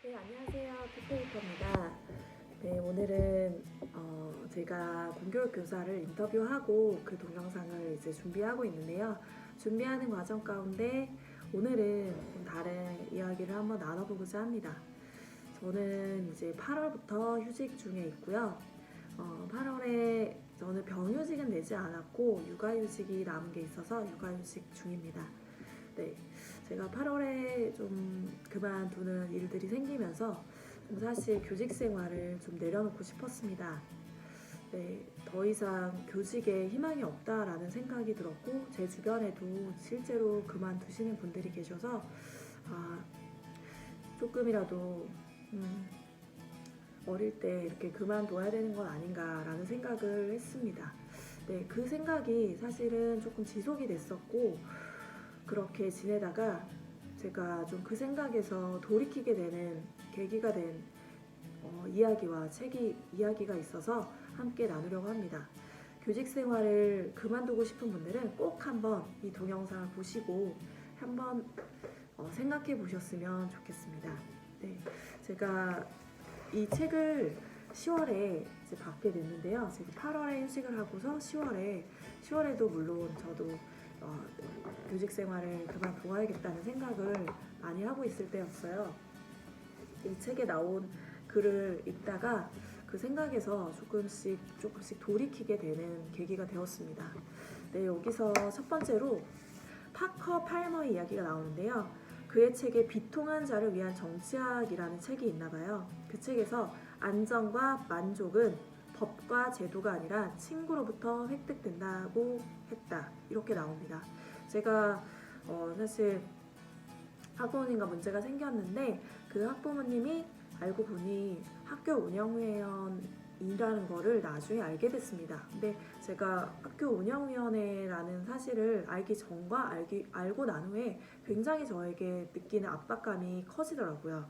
네, 안녕하세요. 투페이퍼입니다. 네, 오늘은 제가 공교육 교사를 인터뷰하고 그 동영상을 이제 준비하고 있는데요. 준비하는 과정 가운데 오늘은 좀 다른 이야기를 한번 나눠보고자 합니다. 저는 이제 8월부터 휴직 중에 있고요. 8월에 저는 병휴직은 내지 않았고 육아휴직이 남은 게 있어서 육아휴직 중입니다. 네, 제가 8월에 좀 그만두는 일들이 생기면서 좀 사실 교직 생활을 좀 내려놓고 싶었습니다. 네, 더 이상 교직에 희망이 없다라는 생각이 들었고 제 주변에도 실제로 그만두시는 분들이 계셔서 조금이라도 어릴 때 이렇게 그만둬야 되는 건 아닌가라는 생각을 했습니다. 네, 그 생각이 사실은 조금 지속이 됐었고 그렇게 지내다가 제가 좀 그 생각에서 돌이키게 되는 계기가 된 이야기와 이야기가 있어서 함께 나누려고 합니다. 교직 생활을 그만두고 싶은 분들은 꼭 한번 이 동영상을 보시고 한번 생각해 보셨으면 좋겠습니다. 네, 제가 이 책을 10월에 이제 받게 됐는데요. 지금 8월에 휴직을 하고서 10월에도 물론 저도 교직 생활을 그만둬야겠다는 생각을 많이 하고 있을 때였어요. 이 책에 나온 글을 읽다가 그 생각에서 조금씩 돌이키게 되는 계기가 되었습니다. 네, 여기서 첫 번째로 파커 팔머의 이야기가 나오는데요. 그의 책에 비통한 자를 위한 정치학이라는 책이 있나 봐요. 그 책에서 안정과 만족은 법과 제도가 아니라 친구로부터 획득된다고 했다. 이렇게 나옵니다. 제가 사실 학부모님과 문제가 생겼는데 그 학부모님이 알고 보니 학교 운영위원이라는 거를 나중에 알게 됐습니다. 근데 제가 학교 운영위원회라는 사실을 알기 전과 알고 난 후에 굉장히 저에게 느끼는 압박감이 커지더라고요.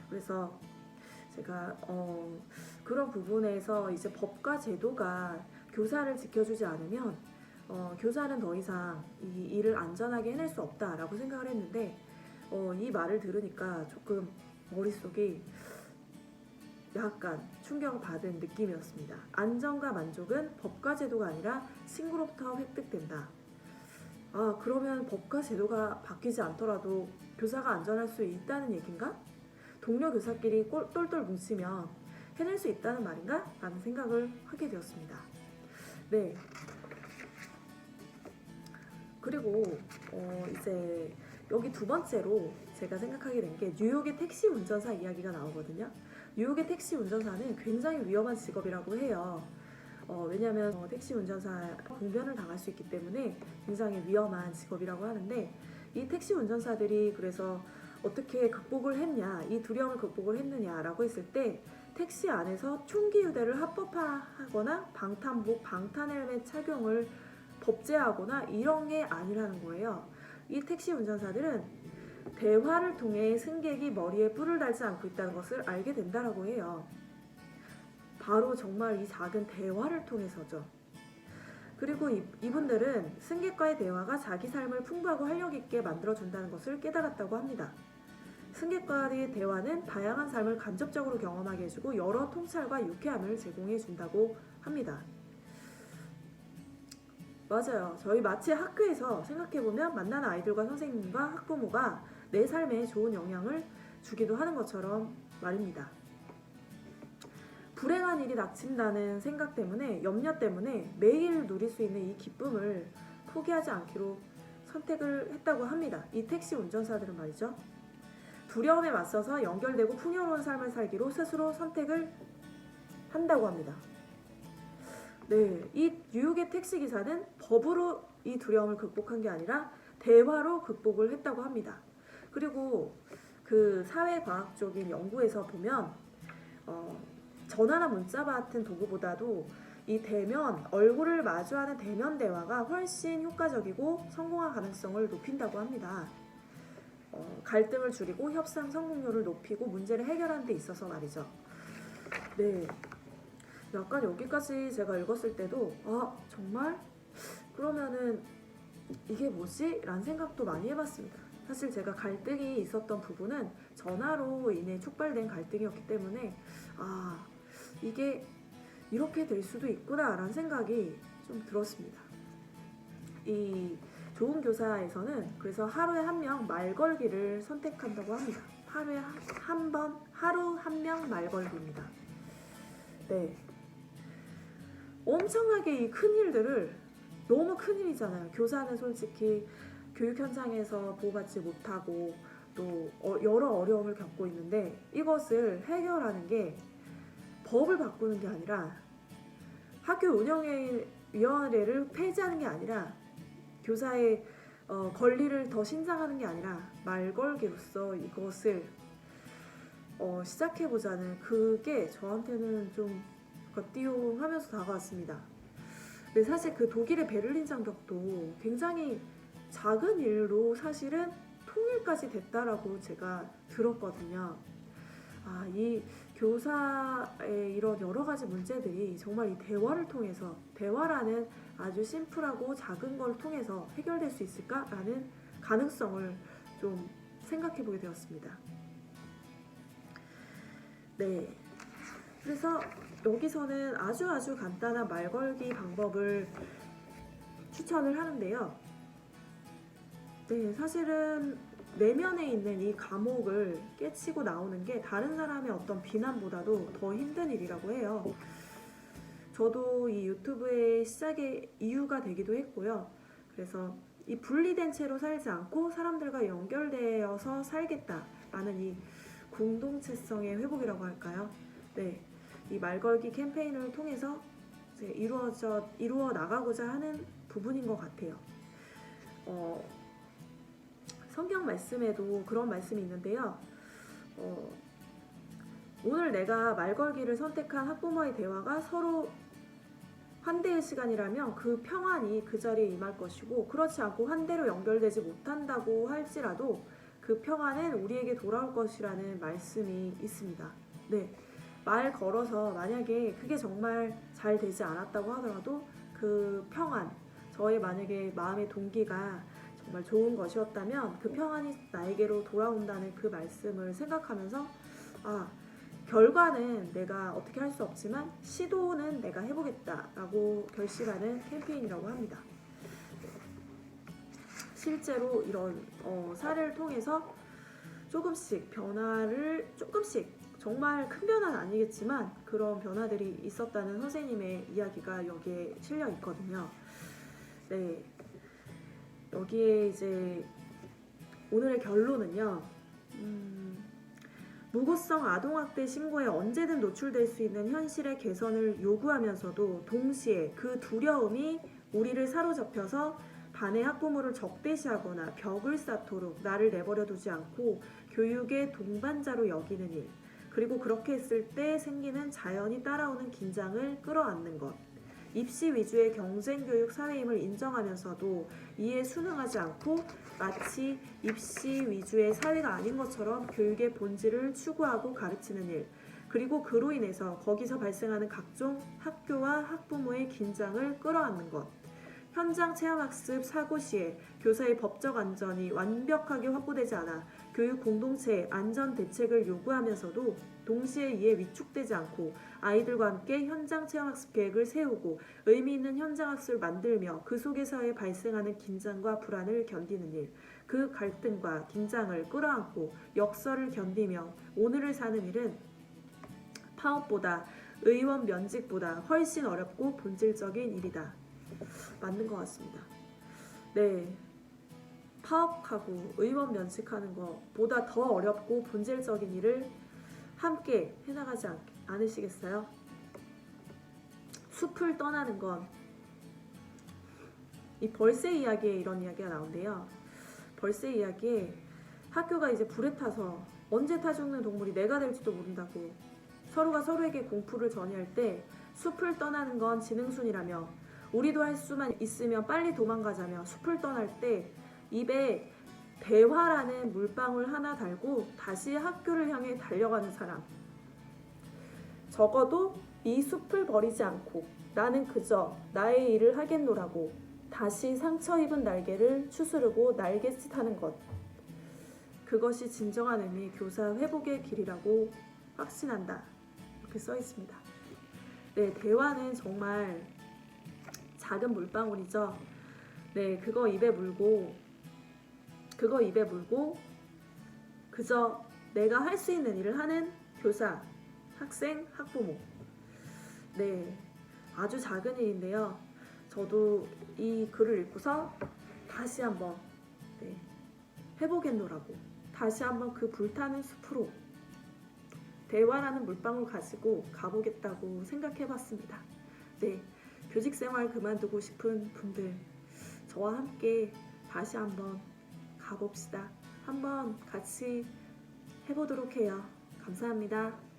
그래서 제가 그런 부분에서 이제 법과 제도가 교사를 지켜주지 않으면 교사는 더 이상 이 일을 안전하게 해낼 수 없다라고 생각을 했는데 이 말을 들으니까 조금 머릿속이 약간 충격을 받은 느낌이었습니다. 안정과 만족은 법과 제도가 아니라 친구로부터 획득된다. 그러면 법과 제도가 바뀌지 않더라도 교사가 안전할 수 있다는 얘기인가? 동료 교사끼리 똘똘 뭉치면 해낼 수 있다는 말인가? 라는 생각을 하게 되었습니다. 네. 그리고 이제 여기 두 번째로 제가 생각하게 된 게 뉴욕의 택시 운전사 이야기가 나오거든요. 뉴욕의 택시 운전사는 굉장히 위험한 직업이라고 해요. 왜냐하면 택시 운전사 봉변을 당할 수 있기 때문에 굉장히 위험한 직업이라고 하는데 이 택시 운전사들이 그래서 어떻게 극복을 했냐, 이 두려움을 극복을 했느냐라고 했을 때 택시 안에서 총기 유대를 합법화하거나 방탄복, 방탄헬멧 착용을 법제하거나 이런 게 아니라는 거예요. 이 택시 운전사들은 대화를 통해 승객이 머리에 뿔을 달지 않고 있다는 것을 알게 된다고 해요. 바로 정말 이 작은 대화를 통해서죠. 그리고 이분들은 승객과의 대화가 자기 삶을 풍부하고 활력 있게 만들어준다는 것을 깨달았다고 합니다. 승객과의 대화는 다양한 삶을 간접적으로 경험하게 해주고 여러 통찰과 유쾌함을 제공해준다고 합니다. 맞아요. 저희 마치 학교에서 생각해보면 만나는 아이들과 선생님과 학부모가 내 삶에 좋은 영향을 주기도 하는 것처럼 말입니다. 불행한 일이 닥친다는 생각 때문에, 염려 때문에 매일 누릴 수 있는 이 기쁨을 포기하지 않기로 선택을 했다고 합니다. 이 택시 운전사들은 말이죠. 두려움에 맞서서 연결되고 풍요로운 삶을 살기로 스스로 선택을 한다고 합니다. 네, 이 뉴욕의 택시기사는 법으로 이 두려움을 극복한 게 아니라 대화로 극복을 했다고 합니다. 그리고 그 사회과학적인 연구에서 보면 전화나 문자 같은 도구보다도 이 얼굴을 마주하는 대면 대화가 훨씬 효과적이고 성공할 가능성을 높인다고 합니다. 갈등을 줄이고 협상 성공률을 높이고 문제를 해결하는 데 있어서 말이죠. 네, 약간 여기까지 제가 읽었을 때도 정말? 그러면은 이게 뭐지? 라는 생각도 많이 해봤습니다. 사실 제가 갈등이 있었던 부분은 전화로 인해 촉발된 갈등이었기 때문에 이게 이렇게 될 수도 있구나 라는 생각이 좀 들었습니다. 이 좋은 교사에서는 그래서 하루에 한 명 말 걸기를 선택한다고 합니다. 하루에 하루 한 명 말 걸기입니다. 네. 엄청나게 이 큰일들을, 너무 큰일이잖아요. 교사는 솔직히 교육 현장에서 보호받지 못하고 또 여러 어려움을 겪고 있는데, 이것을 해결하는 게 법을 바꾸는 게 아니라, 학교 운영위원회를 폐지하는 게 아니라, 교사의 권리를 더 신장하는 게 아니라 말걸기로서 이것을 시작해보자는, 그게 저한테는 좀 띄용하면서 다가왔습니다. 근데 사실 그 독일의 베를린 장벽도 굉장히 작은 일로 사실은 통일까지 됐다라고 제가 들었거든요. 이 교사의 이런 여러 가지 문제들이 정말 이 대화를 통해서, 대화라는 아주 심플하고 작은 걸 통해서 해결될 수 있을까라는 가능성을 좀 생각해 보게 되었습니다. 네. 그래서 여기서는 아주 간단한 말 걸기 방법을 추천을 하는데요. 네, 사실은 내면에 있는 이 감옥을 깨치고 나오는 게 다른 사람의 어떤 비난보다도 더 힘든 일이라고 해요. 저도 이 유튜브의 시작의 이유가 되기도 했고요. 그래서 이 분리된 채로 살지 않고 사람들과 연결되어서 살겠다라는 이 공동체성의 회복이라고 할까요? 네, 이 말걸기 캠페인을 통해서 이제 이루어 나가고자 하는 부분인 것 같아요. 성경 말씀에도 그런 말씀이 있는데요. 오늘 내가 말걸기를 선택한 학부모의 대화가 서로 환대의 시간이라면 그 평안이 그 자리에 임할 것이고, 그렇지 않고 환대로 연결되지 못한다고 할지라도 그 평안은 우리에게 돌아올 것이라는 말씀이 있습니다. 네, 말 걸어서 만약에 그게 정말 잘 되지 않았다고 하더라도 그 평안, 저의 만약에 마음의 동기가 정말 좋은 것이었다면 그 평안이 나에게로 돌아온다는 그 말씀을 생각하면서 결과는 내가 어떻게 할 수 없지만 시도는 내가 해보겠다라고 결심하는 캠페인이라고 합니다. 실제로 이런 사례를 통해서 조금씩 정말 큰 변화는 아니겠지만 그런 변화들이 있었다는 선생님의 이야기가 여기에 실려 있거든요. 네, 여기에 이제 오늘의 결론은요. 무고성 아동학대 신고에 언제든 노출될 수 있는 현실의 개선을 요구하면서도 동시에 그 두려움이 우리를 사로잡혀서 반의 학부모를 적대시하거나 벽을 쌓도록 나를 내버려 두지 않고 교육의 동반자로 여기는 일, 그리고 그렇게 했을 때 생기는 자연히 따라오는 긴장을 끌어안는 것, 입시 위주의 경쟁교육 사회임을 인정하면서도 이에 순응하지 않고 마치 입시 위주의 사회가 아닌 것처럼 교육의 본질을 추구하고 가르치는 일, 그리고 그로 인해서 거기서 발생하는 각종 학교와 학부모의 긴장을 끌어안는 것, 현장 체험학습 사고 시에 교사의 법적 안전이 완벽하게 확보되지 않아 교육 공동체의 안전 대책을 요구하면서도 동시에 이에 위축되지 않고 아이들과 함께 현장 체험학습 계획을 세우고 의미 있는 현장학습을 만들며 그 속에서의 발생하는 긴장과 불안을 견디는 일, 그 갈등과 긴장을 끌어안고 역설을 견디며 오늘을 사는 일은 파업보다, 의원 면직보다 훨씬 어렵고 본질적인 일이다. 맞는 것 같습니다. 네, 파업하고 의원 면직하는 것보다 더 어렵고 본질적인 일을 함께 해나가지 않으시겠어요? 숲을 떠나는 건, 이 벌새 이야기에 이런 이야기가 나온대요. 벌새 이야기에 학교가 이제 불에 타서 언제 타 죽는 동물이 내가 될지도 모른다고 서로가 서로에게 공포를 전이할 때 숲을 떠나는 건 지능순이라며 우리도 할 수만 있으면 빨리 도망가자며 숲을 떠날 때 입에 대화라는 물방울 하나 달고 다시 학교를 향해 달려가는 사람, 적어도 이 숲을 버리지 않고 나는 그저 나의 일을 하겠노라고 다시 상처 입은 날개를 추스르고 날갯짓하는 것, 그것이 진정한 의미의 교사 회복의 길이라고 확신한다. 이렇게 써 있습니다. 네, 대화는 정말 작은 물방울이죠. 네, 그거 입에 물고 그저 내가 할 수 있는 일을 하는 교사, 학생, 학부모. 네, 아주 작은 일인데요. 저도 이 글을 읽고서 다시 한번 해보겠노라고 다시 한번 그 불타는 숲으로 대화라는 물방울 가지고 가보겠다고 생각해봤습니다. 네, 교직생활 그만두고 싶은 분들 저와 함께 다시 한번 가봅시다. 한번 같이 해보도록 해요. 감사합니다.